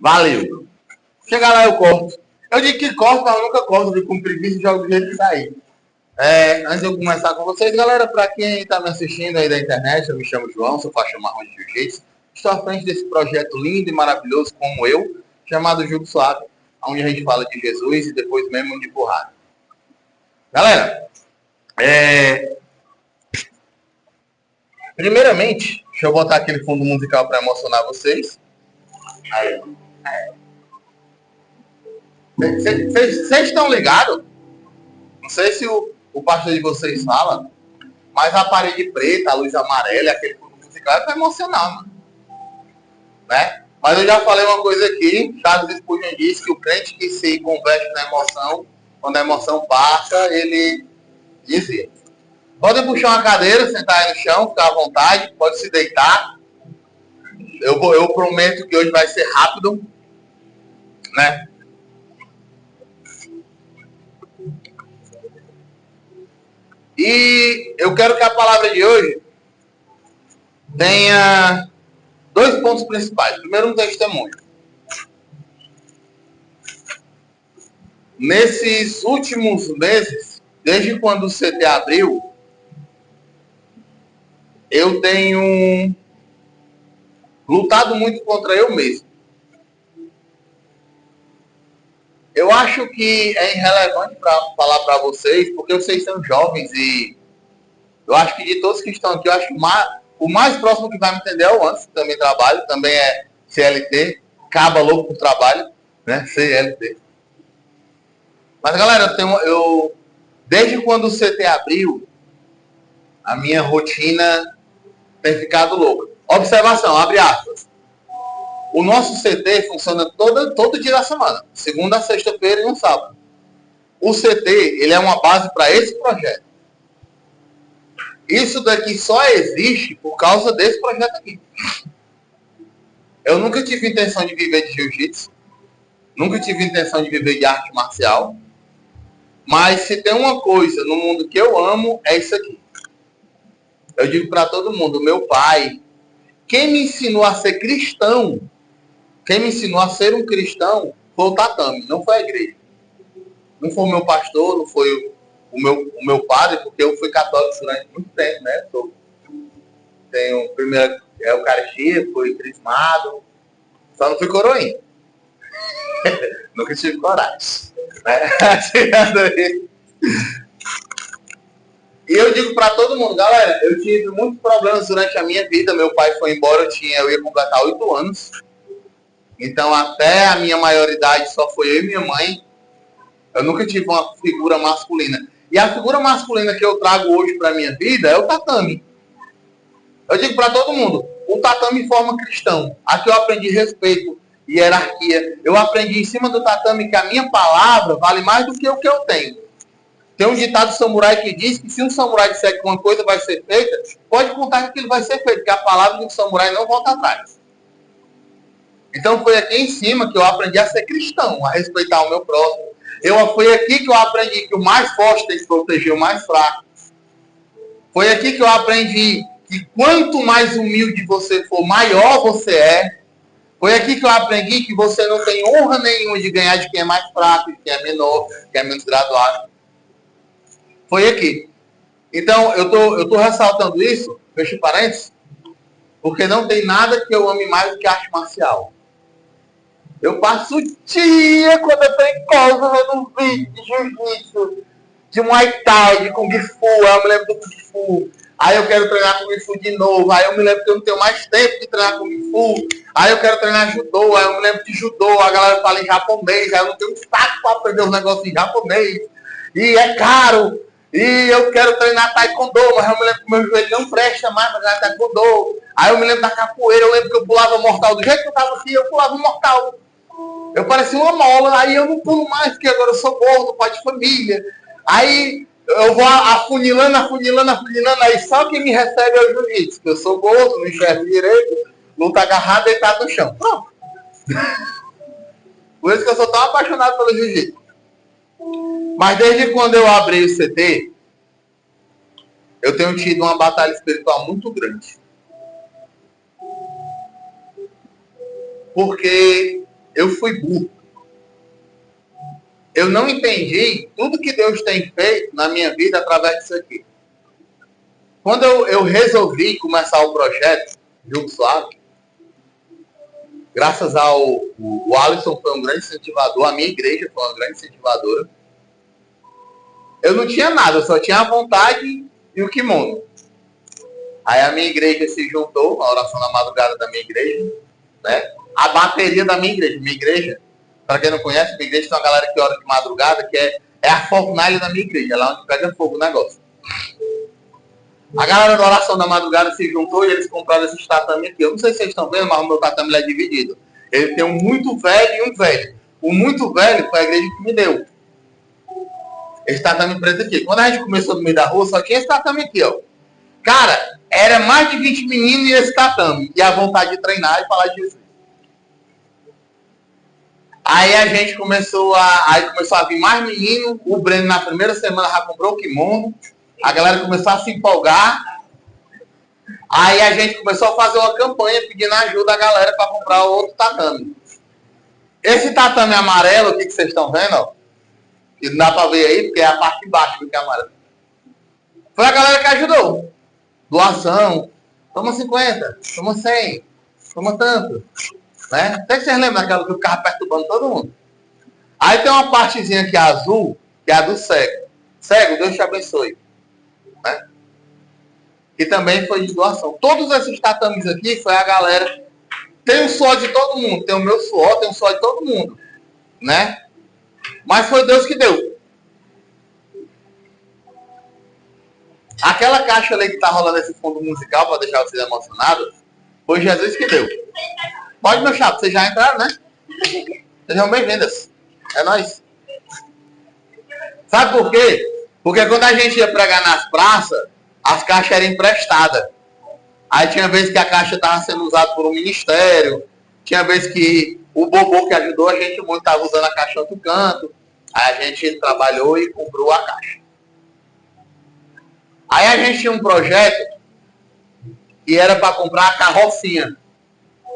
Valeu. Chegar lá eu corto. Eu digo que corto, mas eu nunca corto, eu fico com preguiça e jogo do jeito que tá aí. Antes de eu começar com vocês, galera, para quem está me assistindo aí da internet, eu me chamo João, sou faixa marrom de Jiu-Jitsu. Estou à frente desse projeto lindo e maravilhoso como eu, chamado Judo Suave, onde a gente fala de Jesus e depois mesmo de porrada. Galera, primeiramente, deixa eu botar aquele fundo musical para emocionar vocês. Vocês estão ligados? Não sei se o pastor de vocês fala, mas a parede preta, a luz amarela, aquele fundo musical é para emocionar, mano. Né? Mas eu já falei uma coisa aqui, Charles Spurgeon disse que o crente que se converte na emoção, quando a emoção passa, ele dizia. Pode puxar uma cadeira, sentar aí no chão, ficar à vontade, pode se deitar. Eu prometo que hoje vai ser rápido, né? E eu quero que a palavra de hoje tenha 2 pontos principais. Primeiro, um testemunho. Nesses últimos meses, desde quando o CT abriu, eu tenho lutado muito contra eu mesmo. Eu acho que é irrelevante para falar para vocês, porque vocês são jovens e eu acho que de todos que estão aqui, eu acho que o mais próximo que vai me entender é o Anderson, que também trabalha, também é CLT, caba louco por trabalho, né? CLT. Mas, galera, desde quando o CT abriu, a minha rotina tem ficado louca. Observação, abre aspas. O nosso CT funciona todo dia da semana, segunda a sexta-feira e um sábado. O CT, ele é uma base para esse projeto. Isso daqui só existe por causa desse projeto aqui. Eu nunca tive intenção de viver de jiu-jitsu, nunca tive intenção de viver de arte marcial, mas se tem uma coisa no mundo que eu amo, é isso aqui. Eu digo para todo mundo, meu pai, quem me ensinou a ser cristão, quem me ensinou a ser um cristão foi o tatame, não foi a igreja. Não foi o meu pastor, não foi o meu padre, porque eu fui católico durante muito tempo, né? Tenho primeiro Eucaristia, fui crismado, só não fui coroinha. Nunca tive coragem. Né? E eu digo para todo mundo, galera, eu tive muitos problemas durante a minha vida. Meu pai foi embora, eu ia completar 8 anos. Então, até a minha maioridade, só foi eu e minha mãe. Eu nunca tive uma figura masculina. E a figura masculina que eu trago hoje para a minha vida é o tatame. Eu digo para todo mundo, o tatame forma cristão. Aqui eu aprendi respeito e hierarquia. Eu aprendi em cima do tatame que a minha palavra vale mais do que o que eu tenho. Tem um ditado samurai que diz que se um samurai disser que uma coisa vai ser feita, pode contar que aquilo vai ser feito, porque a palavra de um samurai não volta atrás. Então foi aqui em cima que eu aprendi a ser cristão, a respeitar o meu próximo. Foi aqui que eu aprendi que o mais forte tem que proteger o mais fraco. Foi aqui que eu aprendi que quanto mais humilde você for, maior você é. Foi aqui que eu aprendi que você não tem honra nenhuma de ganhar de quem é mais fraco, de quem é menor, de quem é menos graduado. Foi aqui. Então, eu tô ressaltando isso, fecha parênteses, porque não tem nada que eu ame mais do que arte marcial. Eu passo o dia, quando eu tô em casa, vendo um vídeo de jiu-jitsu, de Muay Thai, de Kung Fu, aí eu me lembro do Kung Fu. Aí eu quero treinar Kung Fu de novo, aí eu me lembro que eu não tenho mais tempo de treinar Kung Fu. Aí eu quero treinar Judô, aí eu me lembro de Judô, a galera fala em japonês, aí eu não tenho saco para aprender os negócios em japonês. E é caro. E eu quero treinar taekwondo, mas eu me lembro que meu joelho não presta mais para treinar taekwondo. Aí eu me lembro da capoeira, eu lembro que eu pulava mortal. Do jeito que eu tava aqui, eu pulava mortal. Eu parecia uma mola, aí eu não pulo mais, porque agora eu sou gordo, pai de família. Aí eu vou afunilando, aí só quem me recebe é o jiu-jitsu. Eu sou gordo, não enxergo direito, luta agarrado, deitado no chão. Pronto. Por isso que eu sou tão apaixonado pelo jiu-jitsu. Mas desde quando eu abri o CT, eu tenho tido uma batalha espiritual muito grande. Porque Eu fui burro. Eu não entendi tudo que Deus tem feito na minha vida através disso aqui. Quando eu resolvi começar o projeto Jugo Suave, graças ao o Alisson foi um grande incentivador, a minha igreja foi uma grande incentivadora. Eu não tinha nada, eu só tinha a vontade e o kimono. Aí a minha igreja se juntou, a oração da madrugada da minha igreja, né? A bateria da minha igreja, para quem não conhece, minha igreja tem uma galera que ora de madrugada, que é a fornalha da minha igreja, é lá onde pega fogo o negócio. A galera da oração da madrugada se juntou e eles compraram esse tatame aqui. Eu não sei se vocês estão vendo, mas o meu tatame é dividido. Ele tem um muito velho e um velho. O muito velho foi a igreja que me deu. Esse tatame preto aqui. Quando a gente começou no meio da rua, só tinha esse tatame aqui, ó. Cara, era mais de 20 meninos e esse tatame. E a vontade de treinar e falar de Jesus. Aí a gente começou a vir mais meninos. O Breno na primeira semana já comprou o kimono. A galera começou a se empolgar. Aí a gente começou a fazer uma campanha pedindo ajuda à galera para comprar outro tatame. Esse tatame amarelo, o que vocês estão vendo? Ó, que não dá para ver aí, porque é a parte de baixo do que é amarelo. Foi a galera que ajudou. Doação. Toma 50, toma 100, toma tanto. Né? Até que vocês lembram daquela que eu ficava perturbando todo mundo. Aí tem uma partezinha aqui azul, que é a do cego. Cego, Deus te abençoe. Né? Que também foi de doação. Todos esses tatames aqui foi a galera. Tem o suor de todo mundo, tem o meu suor, tem o suor de todo mundo, né? Mas foi Deus que deu. Aquela caixa ali que tá rolando esse fundo musical para deixar vocês emocionados, foi Jesus que deu. Pode, meu chato, vocês já entraram, né? Sejam bem-vindas. É nóis. Sabe por quê? Porque quando a gente ia pregar nas praças, as caixas eram emprestadas. Aí tinha vezes que a caixa estava sendo usada por um ministério, tinha vezes que o Bobô que ajudou a gente muito estava usando a caixa em outro canto. Aí a gente trabalhou e comprou a caixa. Aí a gente tinha um projeto que era para comprar a carrocinha.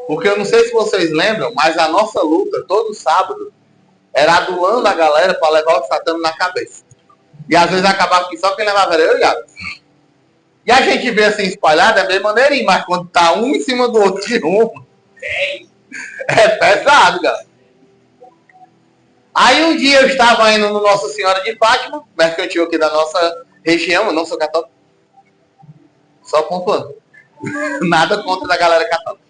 Porque eu não sei se vocês lembram, mas a nossa luta, todo sábado, era adulando a galera para levar o tatame na cabeça. E às vezes acabava que só quem levava era eu e Iago. E a gente vê assim espalhado, é bem maneirinho, mas quando tá um em cima do outro de um, é pesado, cara. Aí um dia eu estava indo no Nossa Senhora de Fátima, mercantil aqui da nossa região, eu não sou católico. Só pontuando. Nada contra da galera católica.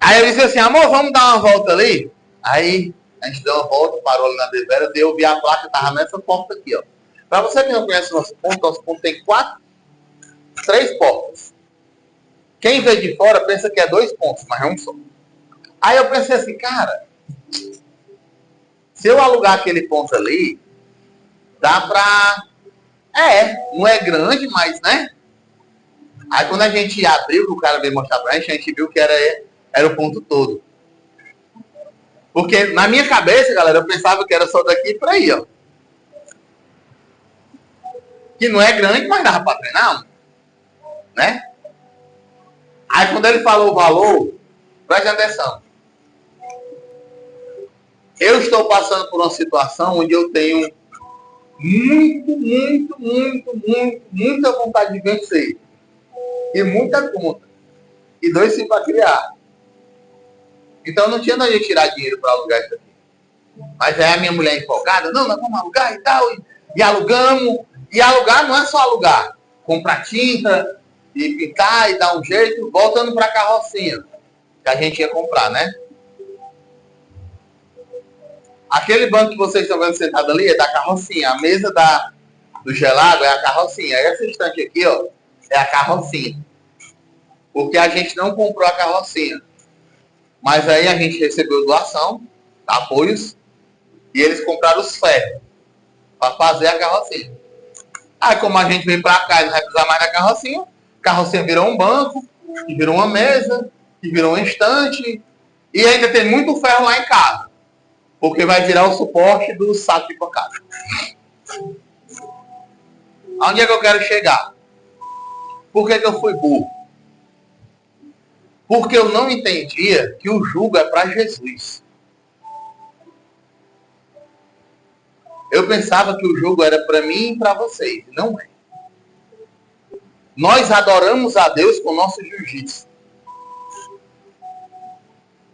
Aí eu disse assim, amor, vamos dar uma volta ali? Aí a gente deu uma volta, parou ali na Devera, eu vi a placa, tava nessa porta aqui, ó. Para você que não conhece o nosso ponto tem 3 portas. Quem vê de fora pensa que é 2 pontos, mas é um só. Aí eu pensei assim, cara, se eu alugar aquele ponto ali, dá pra... não é grande, mas, né? Aí quando a gente abriu, que o cara veio mostrar pra gente, a gente viu que era o ponto todo. Porque na minha cabeça, galera, eu pensava que era só daqui pra aí, ó. Que não é grande, mas dava pra treinar, né? Aí quando ele falou o valor, preste atenção. Eu estou passando por uma situação onde eu tenho muita vontade de vencer. E muita conta. E 2 filhos para criar. Então não tinha onde tirar dinheiro para alugar isso aqui. Mas aí a minha mulher empolgada, não, nós vamos alugar e tal. E alugamos. E alugar não é só alugar. Comprar tinta, e pintar e dar um jeito, voltando para a carrocinha. Que a gente ia comprar, né? Aquele banco que vocês estão vendo sentado ali é da carrocinha. A mesa do gelado é a carrocinha. Essa estante aqui, ó, é a carrocinha. Porque a gente não comprou a carrocinha. Mas aí a gente recebeu doação, apoios, e eles compraram os ferros para fazer a carrocinha. Aí como a gente veio para cá e não vai precisar mais da carrocinha, a carrocinha virou um banco, que virou uma mesa, que virou um estante, e ainda tem muito ferro lá em casa. Porque vai virar o suporte do saco de cocada. Aonde é que eu quero chegar? Por que eu fui burro? Porque eu não entendia que o jugo é para Jesus. Eu pensava que o jugo era para mim e para vocês. Não é. Nós adoramos a Deus com o nosso jiu-jitsu.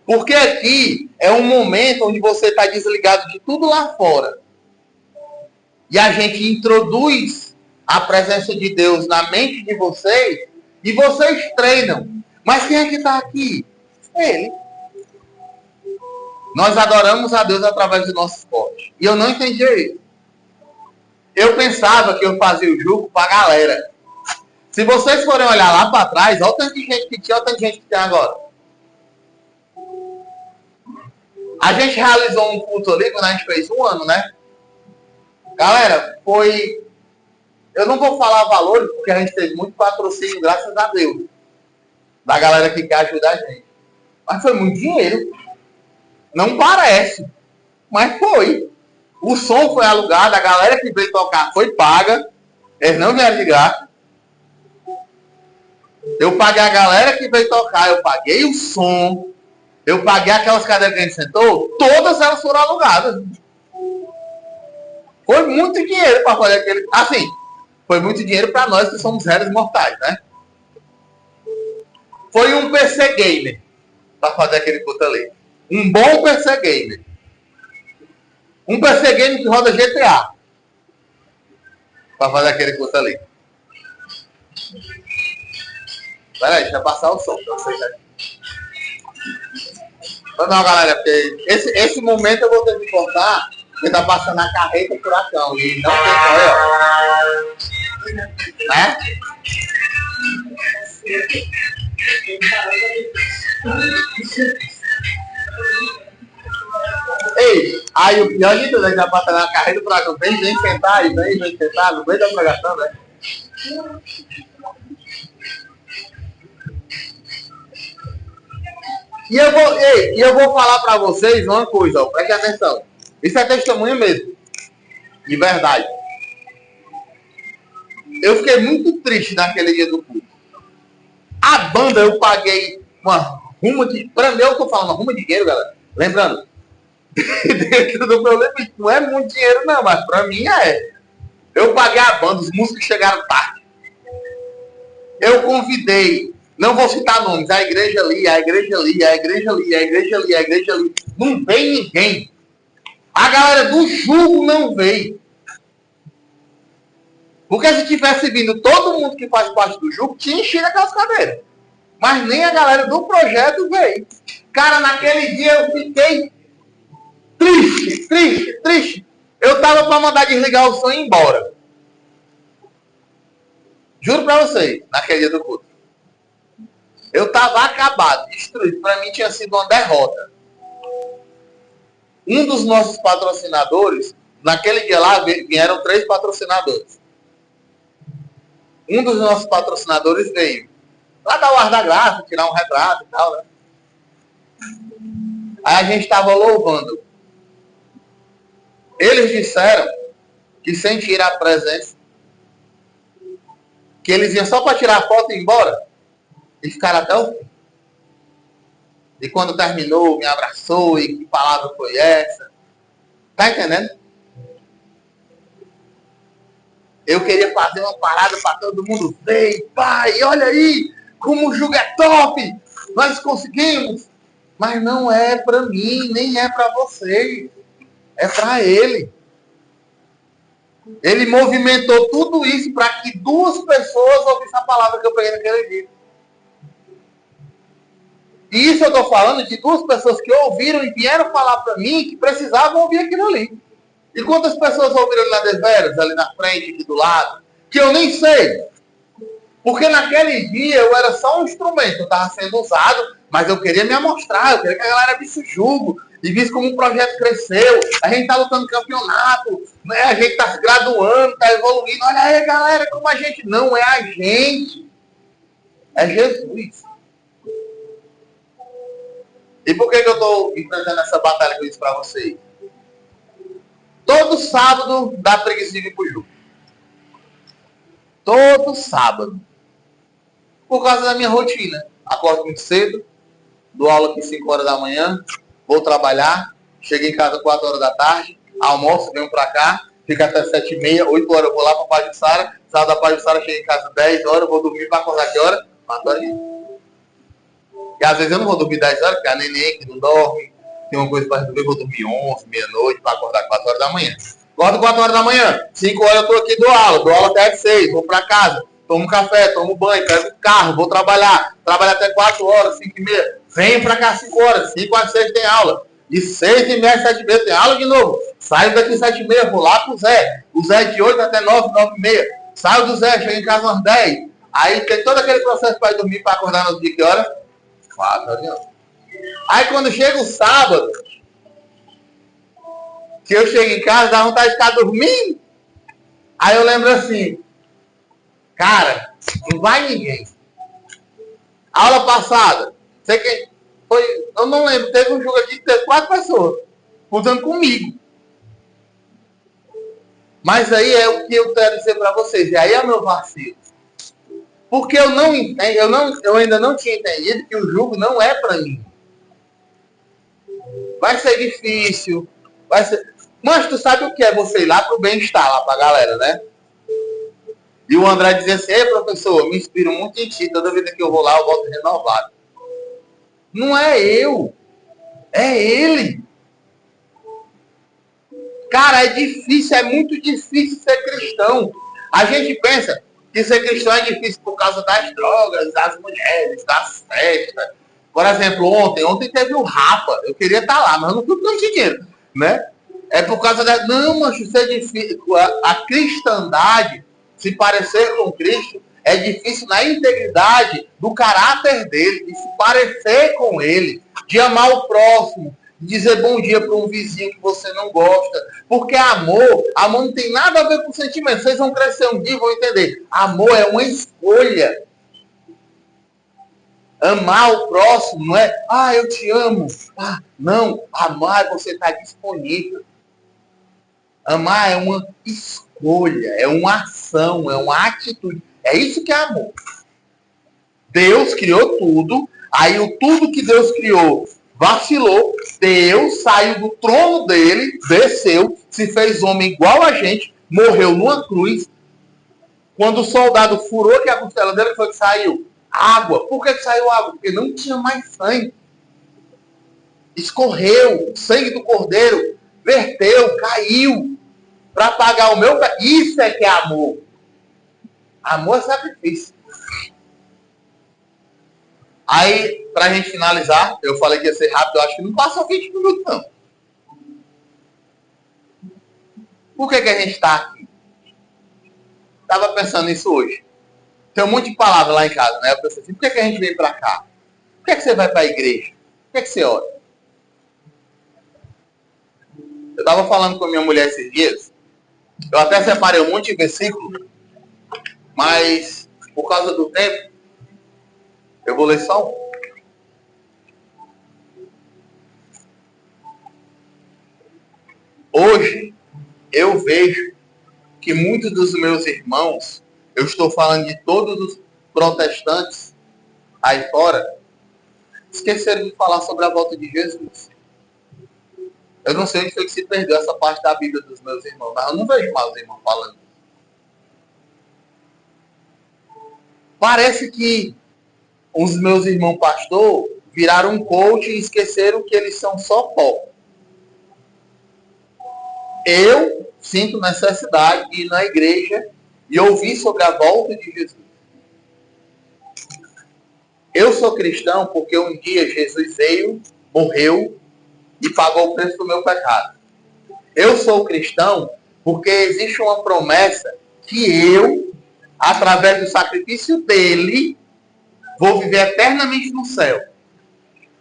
Porque aqui é um momento onde você está desligado de tudo lá fora. E a gente introduz a presença de Deus na mente de vocês e vocês treinam. Mas quem é que está aqui? Ele. Nós adoramos a Deus através do nosso esporte. E eu não entendia isso. Eu pensava que eu fazia o jogo para a galera. Se vocês forem olhar lá para trás, olha o tanto de gente que tinha, olha o tanto de gente que tem agora. A gente realizou um culto ali quando a gente fez 1 ano, né? Galera, foi... Eu não vou falar valores, porque a gente teve muito patrocínio, graças a Deus. Da galera que quer ajudar a gente. Mas foi muito dinheiro. Não parece. Mas foi. O som foi alugado, a galera que veio tocar foi paga. Eles não vieram de graça. Eu paguei a galera que veio tocar, eu paguei o som, eu paguei aquelas cadeiras que a gente sentou, todas elas foram alugadas. Foi muito dinheiro para fazer aquele... Assim, foi muito dinheiro para nós que somos réis mortais, né? Foi um PC Gamer para fazer aquele culto ali. Um bom PC Gamer. Um PC Gamer que roda GTA para fazer aquele culto ali. Peraí, deixa eu passar o som pra vocês aí. Não, galera, porque esse momento eu vou ter que cortar, porque tá passando a carreta furacão e não tem correio. Né? Ei, aí o pior de tudo é que tá passando a carreta furacão. Vem sentar aí, vem sentar no meio da pregação, né? E eu vou falar para vocês uma coisa, ó, preste atenção. Isso é testemunho mesmo. De verdade. Eu fiquei muito triste naquele dia do culto. A banda eu paguei uma ruma de... Pra mim eu tô falando uma ruma de dinheiro, galera. Lembrando, dentro do meu limite, não é muito dinheiro não, mas pra mim é. Eu paguei a banda, os músicos chegaram tarde. Eu convidei... Não vou citar nomes, a igreja ali, a igreja ali, a igreja ali, a igreja ali, a igreja ali. Não veio ninguém. A galera do jugo não veio. Porque se tivesse vindo todo mundo que faz parte do jugo, tinha enchido aquelas cadeiras. Mas nem a galera do projeto veio. Cara, naquele dia eu fiquei triste. Eu tava para mandar desligar o som e ir embora. Juro para vocês, naquele dia do culto. Eu estava acabado, destruído. Para mim tinha sido uma derrota. Um dos nossos patrocinadores, naquele dia lá vieram 3 patrocinadores. Um dos nossos patrocinadores veio lá dar o ar da graça, tirar um retrato e tal, né? Aí a gente estava louvando. Eles disseram que sem tirar a presença, que eles iam só para tirar a foto e ir embora. E ficaram até o fim. E quando terminou, me abraçou. E que palavra foi essa? Tá entendendo? Eu queria fazer uma parada para todo mundo ver. Pai, olha aí como o jogo é top. Nós conseguimos. Mas não é para mim, nem é para vocês. É para ele. Ele movimentou tudo isso para que 2 pessoas ouvissem a palavra que eu peguei naquele dia. E isso eu estou falando de 2 pessoas que ouviram e vieram falar para mim que precisavam ouvir aquilo ali. E quantas pessoas ouviram ali na Deveras, ali na frente, aqui do lado? Que eu nem sei. Porque naquele dia eu era só um instrumento, eu estava sendo usado, mas eu queria me amostrar, eu queria que a galera visse o jugo, e visse como o projeto cresceu. A gente está lutando no campeonato, né? A gente está se graduando, está evoluindo. Olha aí, galera, como a gente... Não é a gente. É Jesus. E por que eu estou enfrentando essa batalha que eu disse para vocês? Todo sábado dá preguiça de vir pro jogo. Todo sábado. Por causa da minha rotina. Acordo muito cedo, dou aula aqui 5 horas da manhã, vou trabalhar, chego em casa 4 horas da tarde, almoço, venho pra cá, fico até 7h30, 8 horas eu vou lá pra Pajuçara, saio da Pajuçara, chego em casa 10 horas, vou dormir pra acordar que hora? 4 horas. E às vezes eu não vou dormir 10 horas, porque a neném que não dorme, tem uma coisa pra resolver, vou dormir 11, meia-noite, pra acordar 4 horas da manhã. Acordo 4 horas da manhã, 5 horas eu tô aqui, dou aula até às 6, vou pra casa, tomo café, tomo banho, pego o carro, vou trabalhar até 4 horas, 5h30, venho pra cá 5 horas, 5 às 6 tem aula, de 6h30 às 7h30 tem aula de novo, saio daqui 7h30, vou lá pro Zé, o Zé de 8 até 9, 9h30, saio do Zé, chego em casa umas 10, aí tem todo aquele processo para ir dormir, para acordar no dia que hora? 4 horas. Aí quando chega o sábado, que eu chego em casa, dá vontade de ficar dormindo. Aí eu lembro assim, cara, não vai ninguém. Aula passada, sei quem foi, eu não lembro, teve um jogo aqui que teve 4 pessoas, contando comigo. Mas aí é o que eu quero dizer para vocês, e aí é o meu vacilo. Porque eu ainda não tinha entendido que o jogo não é para mim. Vai ser difícil, vai ser... Mas tu sabe o que é você ir lá pro bem-estar, lá pra galera, né? E o André dizia assim, ei, professor, eu me inspiro muito em ti, toda vez que eu vou lá eu volto renovado. Não é eu, é ele. Cara, é difícil, é muito difícil ser cristão. A gente pensa que ser cristão é difícil por causa das drogas, das mulheres, das festas. Por exemplo, ontem teve o Rafa, eu queria estar lá, mas eu não fui por dinheiro, né? É por causa da... Não, mas isso é difícil. A cristandade, se parecer com Cristo, é difícil na integridade do caráter dele, de se parecer com ele, de amar o próximo, de dizer bom dia para um vizinho que você não gosta. Porque amor não tem nada a ver com sentimento. Vocês vão crescer um dia e vão entender. Amor é uma escolha. Amar o próximo não é, eu te amo. Não, amar é você estar disponível. Amar é uma escolha, é uma ação, é uma atitude. É isso que é amor. Deus criou tudo, aí o tudo que Deus criou vacilou, Deus saiu do trono dele, desceu, se fez homem igual a gente, morreu numa cruz. Quando o soldado furou que a costela dele, foi que saiu água. Por que saiu água? Porque não tinha mais sangue. Escorreu, o sangue do cordeiro verteu, caiu, para pagar o meu... Isso é que é amor. Amor é sacrifício. Aí, para a gente finalizar, eu falei que ia ser rápido, eu acho que não passou 20 minutos, não. Por que a gente está aqui? Estava pensando nisso hoje. Tem um monte de palavras lá em casa, né? Eu pensei assim, por que a gente veio para cá? Por que você vai para a igreja? Por que você ora? Eu estava falando com a minha mulher esses dias, eu até separei um monte de versículos, mas por causa do tempo, eu vou ler só um. Hoje, eu vejo que muitos dos meus irmãos, eu estou falando de todos os protestantes aí fora, esqueceram de falar sobre a volta de Jesus. Eu não sei onde foi que se perdeu essa parte da Bíblia dos meus irmãos, mas eu não vejo mais os irmãos falando. Parece que os meus irmãos pastor viraram um coach e esqueceram que eles são só pó. Eu sinto necessidade de ir na igreja e ouvir sobre a volta de Jesus. Eu sou cristão porque um dia Jesus veio, morreu e pagou o preço do meu pecado. Eu sou cristão porque existe uma promessa que eu, através do sacrifício dele, vou viver eternamente no céu.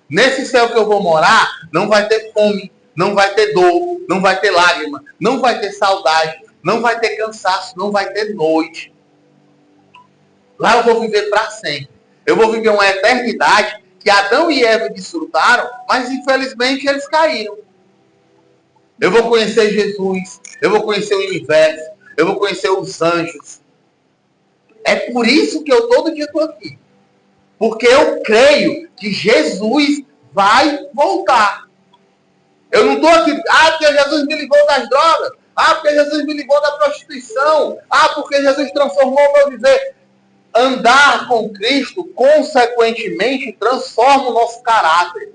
Nesse céu que eu vou morar, não vai ter fome, não vai ter dor, não vai ter lágrima, não vai ter saudade, não vai ter cansaço, não vai ter noite. Lá eu vou viver para sempre. Eu vou viver uma eternidade que Adão e Eva desfrutaram, mas infelizmente eles caíram. Eu vou conhecer Jesus, eu vou conhecer o universo, eu vou conhecer os anjos. É por isso que eu todo dia estou aqui. Porque eu creio que Jesus vai voltar. Eu não estou aqui, porque Jesus me livrou das drogas. Porque Jesus me livrou da prostituição. Porque Jesus transformou o meu viver. Andar com Cristo, consequentemente, transforma o nosso caráter.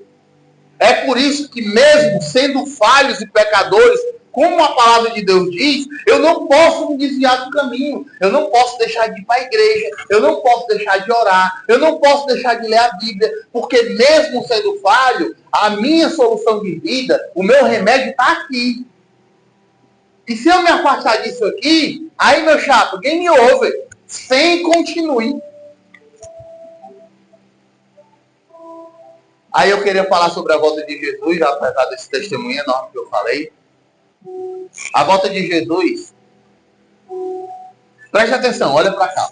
É por isso que mesmo sendo falhos e pecadores, como a palavra de Deus diz, eu não posso me desviar do caminho. Eu não posso deixar de ir para a igreja. Eu não posso deixar de orar. Eu não posso deixar de ler a Bíblia. Porque mesmo sendo falho, a minha solução de vida, o meu remédio está aqui. E se eu me afastar disso aqui, aí, meu chato, game over. Sem continue. Aí eu queria falar sobre a volta de Jesus, apesar desse testemunho enorme que eu falei. A volta de Jesus, preste atenção, olha para cá.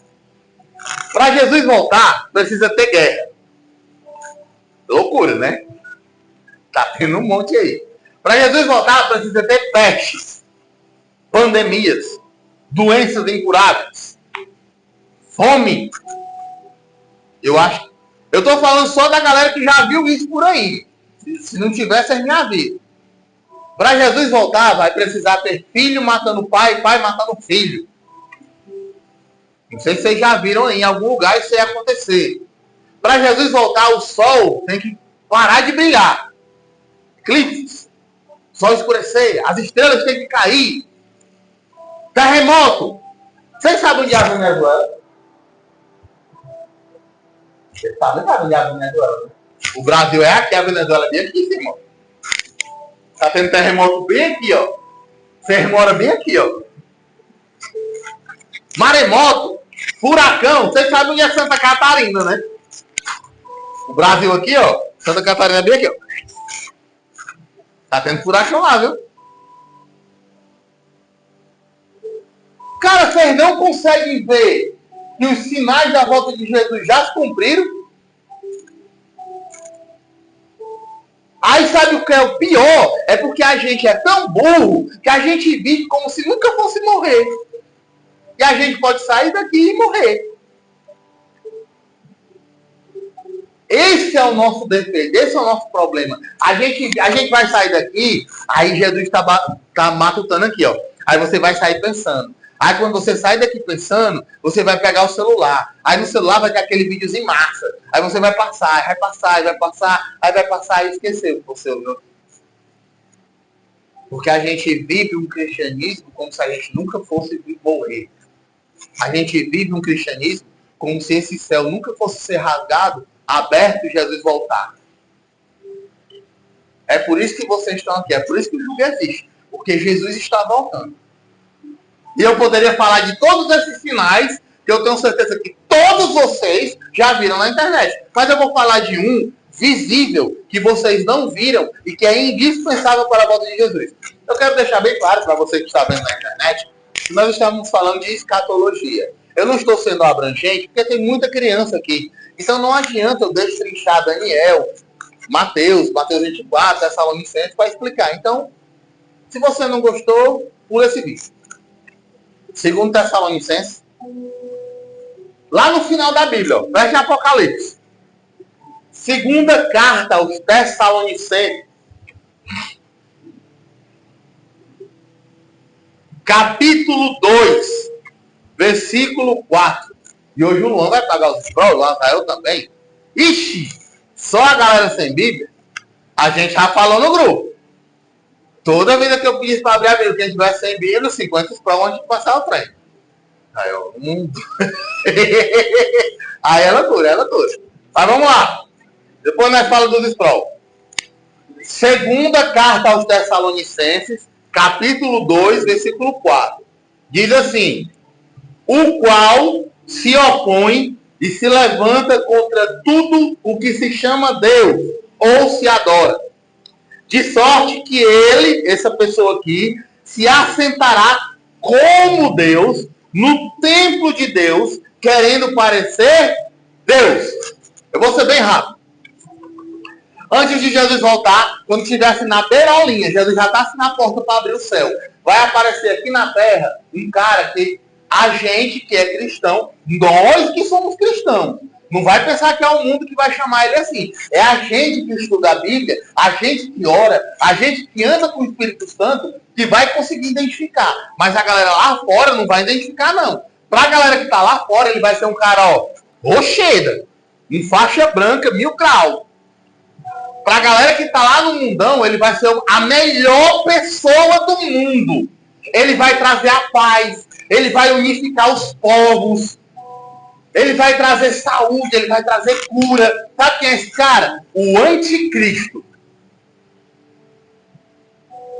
Para Jesus voltar, precisa ter guerra. Loucura, né? Tá tendo um monte aí. Para Jesus voltar, precisa ter pestes, pandemias, doenças incuráveis, fome. Eu estou falando só da galera que já viu isso por aí. Se não tivesse, é minha vida. Para Jesus voltar, vai precisar ter filho matando pai, pai matando filho. Não sei se vocês já viram em algum lugar isso aí acontecer. Para Jesus voltar, o sol tem que parar de brilhar. Eclipses. O sol escurecer. As estrelas têm que cair. Terremoto. Vocês sabem onde é a Venezuela? Vocês sabem onde é a Venezuela? O Brasil é aqui, a Venezuela é bem aqui, irmão. Tá tendo terremoto bem aqui, ó. Vocês moram bem aqui, ó. Maremoto, furacão. Vocês sabem onde é Santa Catarina, né? O Brasil aqui, ó. Santa Catarina é bem aqui, ó. Tá tendo furacão lá, viu? Cara, vocês não conseguem ver que os sinais da volta de Jesus já se cumpriram? Aí sabe o que é o pior? É porque a gente é tão burro que a gente vive como se nunca fosse morrer. E a gente pode sair daqui e morrer. Esse é o nosso defeito, esse é o nosso problema. A gente vai sair daqui, aí Jesus está matutando aqui, ó. Aí você vai sair pensando. Aí quando você sai daqui pensando, você vai pegar o celular. Aí no celular vai ter aquele videozinho em massa. Aí você vai passar, e esqueceu o seu. Porque a gente vive um cristianismo como se a gente nunca fosse morrer. A gente vive um cristianismo como se esse céu nunca fosse ser rasgado, aberto e Jesus voltar. É por isso que vocês estão aqui. É por isso que o julgo existe. Porque Jesus está voltando. E eu poderia falar de todos esses sinais que eu tenho certeza que todos vocês já viram na internet. Mas eu vou falar de um visível que vocês não viram e que é indispensável para a volta de Jesus. Eu quero deixar bem claro para você que está vendo na internet que nós estamos falando de escatologia. Eu não estou sendo abrangente porque tem muita criança aqui. Então não adianta eu destrinchar Daniel, Mateus 24, Tessalonicenses para explicar. Então, se você não gostou, pula esse vídeo. Segundo Tessalonicenses, lá no final da Bíblia, preste Apocalipse. Segunda carta aos Tessalonicenses, capítulo 2, versículo 4. E hoje o Luan vai pagar os scrolls, lá tá eu também. Ixi, só a galera sem Bíblia, a gente já falou no grupo. Toda vida que eu pedisse para abrir a Bíblia, quem tivesse sem Bíblia, 50 scrolls antes de passar o trem. Aí eu, Aí é loucura. Mas vamos lá. Depois nós falamos dos scrolls. Segunda carta aos Tessalonicenses, capítulo 2, versículo 4. Diz assim: o qual se opõe e se levanta contra tudo o que se chama Deus ou se adora. De sorte que ele, essa pessoa aqui, se assentará como Deus no templo de Deus, querendo parecer Deus. Eu vou ser bem rápido. Antes de Jesus voltar, quando estivesse na beirolinha, Jesus já está na porta para abrir o céu. Vai aparecer aqui na terra um cara que a gente que é cristão, nós que somos cristãos, Não vai pensar que é o mundo que vai chamar ele assim. É a gente que estuda a Bíblia, a gente que ora, a gente que anda com o Espírito Santo, que vai conseguir identificar. Mas a galera lá fora não vai identificar, não. Para a galera que está lá fora, ele vai ser um cara, ó, rocheda, em faixa branca, 1000 graus. Para a galera que está lá no mundão, ele vai ser a melhor pessoa do mundo. Ele vai trazer a paz, ele vai unificar os povos, ele vai trazer saúde, ele vai trazer cura. Sabe quem é esse cara? O anticristo.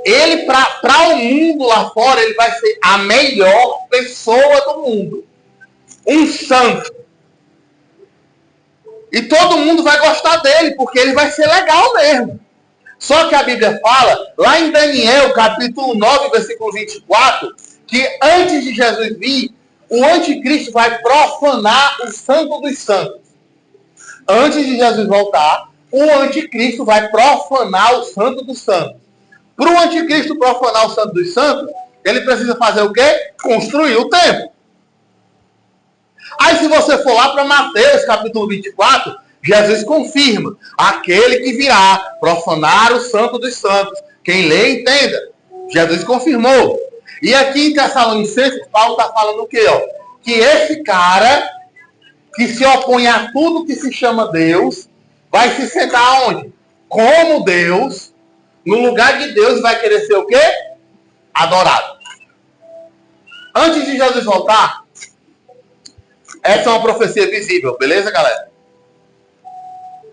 Ele, para o mundo lá fora, ele vai ser a melhor pessoa do mundo. Um santo. E todo mundo vai gostar dele, porque ele vai ser legal mesmo. Só que a Bíblia fala, lá em Daniel, capítulo 9, versículo 24, que antes de Jesus vir, o anticristo vai profanar o santo dos santos. Antes de Jesus voltar, o anticristo vai profanar o santo dos santos. Para o anticristo profanar o santo dos santos, ele precisa fazer o quê? Construir o templo. Aí se você for lá para Mateus, capítulo 24, Jesus confirma, aquele que virá profanar o santo dos santos. Quem lê, entenda. Jesus confirmou. E aqui em Tessalonicenses, Paulo está falando o quê? Ó? Que esse cara, que se opõe a tudo que se chama Deus, vai se sentar onde? Como Deus, no lugar de Deus, vai querer ser o quê? Adorado. Antes de Jesus voltar, essa é uma profecia visível, beleza, galera?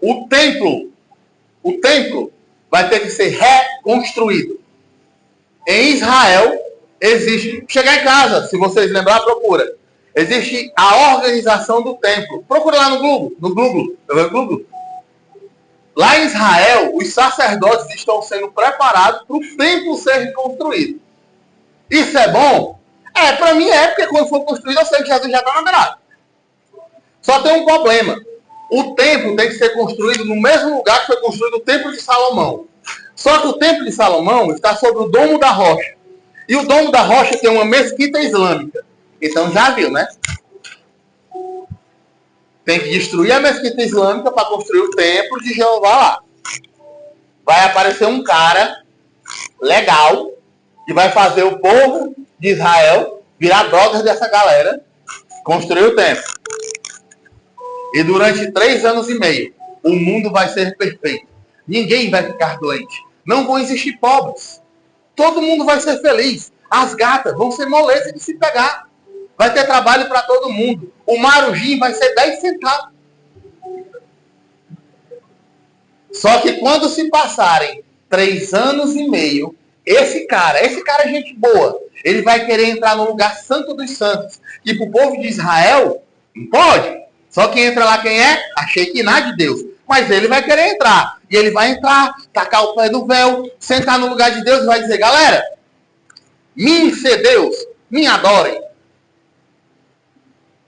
O templo vai ter que ser reconstruído. Em Israel, existe... Chegar em casa, se vocês lembrarem, procura. Existe a organização do templo. Procura lá no Google. Lá em Israel, os sacerdotes estão sendo preparados para o templo ser reconstruído. Isso é bom? Para mim é, porque quando for construído, eu sei que Jesus já está na beirada. Só tem um problema. O templo tem que ser construído no mesmo lugar que foi construído o Templo de Salomão. Só que o Templo de Salomão está sobre o Domo da Rocha. E o Domo da Rocha tem uma mesquita islâmica. Então já viu, né? Tem que destruir a mesquita islâmica para construir o Templo de Jeová lá. Vai aparecer um cara legal que vai fazer o povo de Israel virar brothers dessa galera, construir o templo. E durante 3 anos e meio, o mundo vai ser perfeito. Ninguém vai ficar doente. Não vão existir pobres. Todo mundo vai ser feliz. As gatas vão ser moleza de se pegar. Vai ter trabalho para todo mundo. O marujim vai ser 10 centavos. Só que quando se passarem 3 anos e meio, esse cara é gente boa. Ele vai querer entrar no lugar santo dos santos. E para o povo de Israel, não pode. Só quem entra lá quem é? A Shekinah de Deus. Mas ele vai querer entrar. E ele vai entrar, tacar o pé do véu, sentar no lugar de Deus e vai dizer, galera, me ser Deus, me adorem.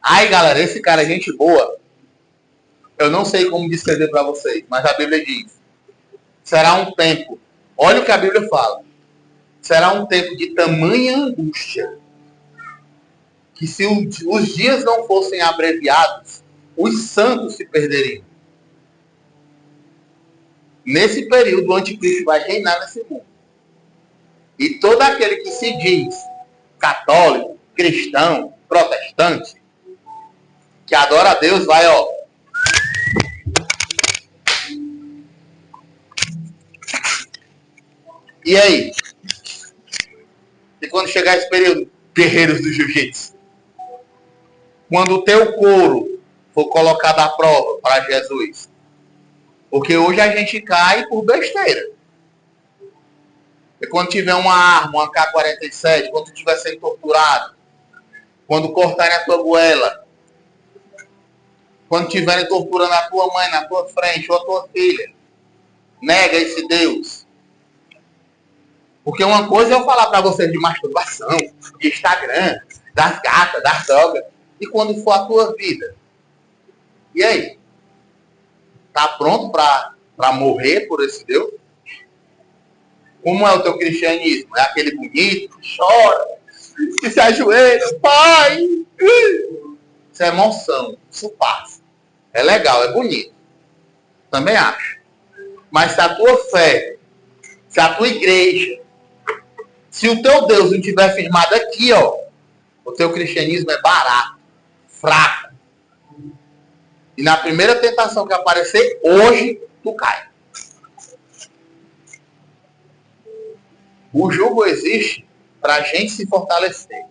Aí, galera, esse cara é gente boa. Eu não sei como descrever para vocês, mas a Bíblia diz. Será um tempo. Olha o que a Bíblia fala. Será um tempo de tamanha angústia que se os dias não fossem abreviados, os santos se perderiam. Nesse período, o anticristo vai reinar nesse mundo. E todo aquele que se diz católico, cristão, protestante, que adora a Deus, vai, ó. E aí? E quando chegar esse período, guerreiros do jiu-jitsu? Quando o teu couro for colocado à prova para Jesus. Porque hoje a gente cai por besteira. E quando tiver uma arma, uma AK-47, quando estiver sendo torturado, quando cortarem a tua goela, quando estiverem torturando a tua mãe na tua frente ou a tua filha, nega esse Deus. Porque uma coisa é eu falar para vocês de masturbação, de Instagram, das gatas, das drogas, e quando for a tua vida. E aí? Tá pronto para morrer por esse Deus? Como é o teu cristianismo? É aquele bonito que chora, que se ajoelha, pai. Isso é emoção, isso passa. É legal, é bonito. Também acho. Mas se a tua fé, se a tua igreja, se o teu Deus não estiver firmado aqui, ó, o teu cristianismo é barato, fraco. E na primeira tentação que aparecer, hoje, tu cai. O jugo existe para a gente se fortalecer.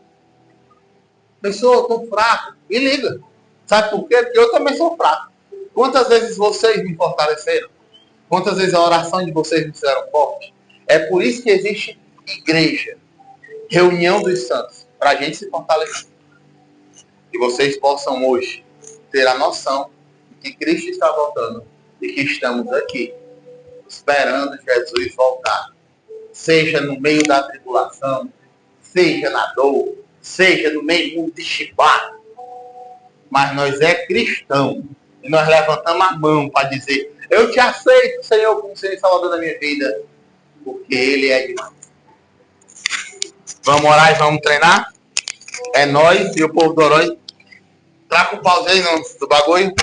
Pessoa, eu tô fraco. Me liga. Sabe por quê? Porque eu também sou fraco. Quantas vezes vocês me fortaleceram? Quantas vezes a oração de vocês me fizeram forte? É por isso que existe igreja, reunião dos santos, para a gente se fortalecer. Que vocês possam hoje ter a noção de que Cristo está voltando e que estamos aqui, esperando Jesus voltar. Seja no meio da tribulação, seja na dor, seja no meio muito chibado. Mas nós é cristão. E nós levantamos a mão para dizer, eu te aceito, Senhor, como Senhor e Salvador da minha vida. Porque Ele é demais. Vamos orar e vamos treinar? É nós e o povo do Orói. Traca o pause aí do bagulho.